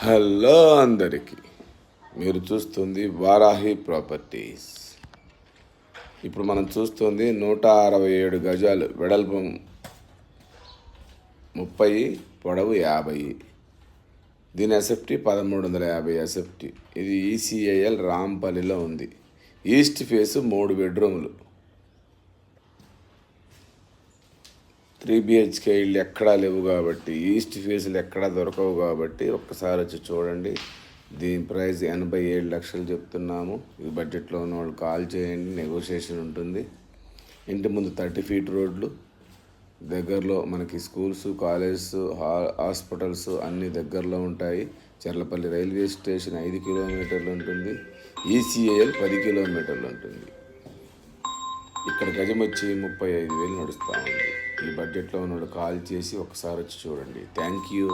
Hello అందరికీ, మీరు చూస్తుంది వారాహి ప్రాపర్టీస్. ఇప్పుడు మనం చూస్తుంది 167 గజాలు, వెడల్పు 30, పొడవు 50. దీని ఎస్ఎఫ్టీ 1350 ఎస్ఎఫ్టీ. ఇది ఈసీఐఎల్ రాంపల్లిలో ఉంది. ఈస్ట్ ఫేస్ 3 బెడ్రూములు, 3 బిహెచ్కే ఇళ్ళు ఎక్కడా లేవు కాబట్టి, ఈస్ట్ ఫేస్లు ఎక్కడా దొరకవు కాబట్టి ఒక్కసారి వచ్చి చూడండి. దీని ప్రైస్ 87 లక్షలు చెప్తున్నాము. ఈ బడ్జెట్లో ఉన్న వాళ్ళు కాల్ చేయండి, నెగోషియేషన్ ఉంటుంది. ఇంటి ముందు 30 ఫీట్ రోడ్లు, దగ్గరలో మనకి స్కూల్స్, కాలేజెస్, హాస్పిటల్స్ అన్నీ దగ్గరలో ఉంటాయి. చర్లపల్లి రైల్వే స్టేషన్ 5 కిలోమీటర్లు ఉంటుంది. ఈసీఐఎల్ 10 కిలోమీటర్లు ఉంటుంది. ఇక్కడ గజం వచ్చి 35,000 నడుస్తూ ఉంది. ఈ బడ్జెట్లో ఉన్నవాడు కాల్ చేసి ఒకసారి వచ్చి చూడండి. Thank you.